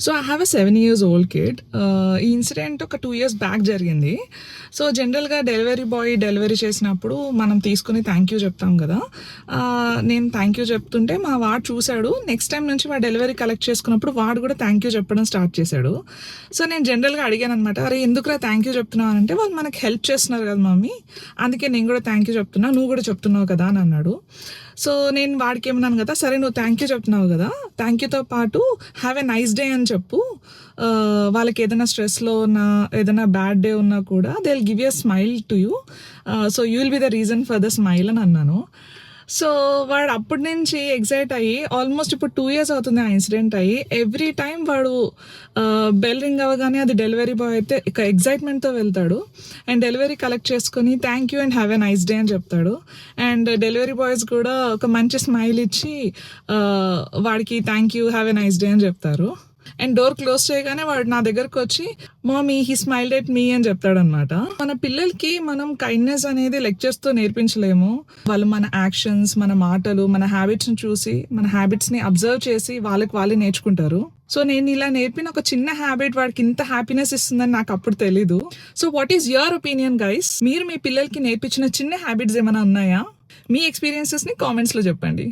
So I have a 7 years old kid. ఈ incident ఒక 2 years back జరిగింది. So జనరల్గా డెలివరీ బాయ్ డెలివరీ చేసినప్పుడు మనం తీసుకుని థ్యాంక్ యూ చెప్తాం కదా. నేను థ్యాంక్ యూ చెప్తుంటే మా వాడు చూశాడు. నెక్స్ట్ టైం నుంచి వాడు డెలివరీ కలెక్ట్ చేసుకున్నప్పుడు వాడు కూడా థ్యాంక్ యూ చెప్పడం స్టార్ట్ చేశాడు. సో నేను జనరల్గా అడిగాను అనమాట, అరే ఎందుకురా థ్యాంక్ యూ చెప్తున్నావు అంటే, వాళ్ళు మనకి హెల్ప్ చేస్తున్నారు కదా మమ్మీ, అందుకే నేను కూడా థ్యాంక్ యూ చెప్తున్నా, నువ్వు కూడా చెప్తున్నావు కదా అని అన్నాడు. సో నేను వాడికి ఏమన్నాను కదా, సరే నువ్వు థ్యాంక్ యూ చెప్తున్నావు కదా, థ్యాంక్ యూతో పాటు హ్యావ్ ఎ నైస్ డే అని చెప్పు. వాళ్ళకి ఏదైనా స్ట్రెస్లో ఉన్నా, ఏదైనా బ్యాడ్ డే ఉన్నా కూడా they will give you a smile to you. So you will be the reason for the smile అని అన్నాను. సో వాడు అప్పటి నుంచి ఎగ్జైట్ అయ్యి, ఆల్మోస్ట్ ఇప్పుడు 2 years అవుతుంది ఆ ఇన్సిడెంట్ అయ్యి, ఎవ్రీ టైం వాడు బెల్ రింగ్ అవ్వగానే అది డెలివరీ బాయ్ అయితే ఇక ఎగ్జైట్మెంట్తో వెళ్తాడు అండ్ డెలివరీ కలెక్ట్ చేసుకొని thank you and have a nice day అని చెప్తాడు. అండ్ డెలివరీ బాయ్స్ కూడా ఒక మంచి స్మైల్ ఇచ్చి వాడికి thank you have a nice day అని చెప్తారు. అండ్ డోర్ క్లోజ్ చేయగానే వాడు నా దగ్గరకు వచ్చి mummy he smiled at me అని చెప్తాడనమాట. మన పిల్లలకి మనం కైండ్నెస్ అనేది లెక్చర్స్తో నేర్పించలేము. వాళ్ళు మన యాక్షన్స్, మన మాటలు, మన హ్యాబిట్స్ని చూసి, మన హ్యాబిట్స్ని అబ్జర్వ్ చేసి వాళ్ళే నేర్చుకుంటారు. సో నేను ఇలా నేర్పిన ఒక చిన్న హ్యాబిట్ వాడికి ఇంత హ్యాపీనెస్ ఇస్తుందని నాకు అప్పుడు తెలీదు. So what is your opinion guys? మీరు మీ పిల్లలకి నేర్పించిన చిన్న హ్యాబిట్స్ ఏమైనా ఉన్నాయా? మీ ఎక్స్పీరియన్సెస్ని కామెంట్స్లో చెప్పండి.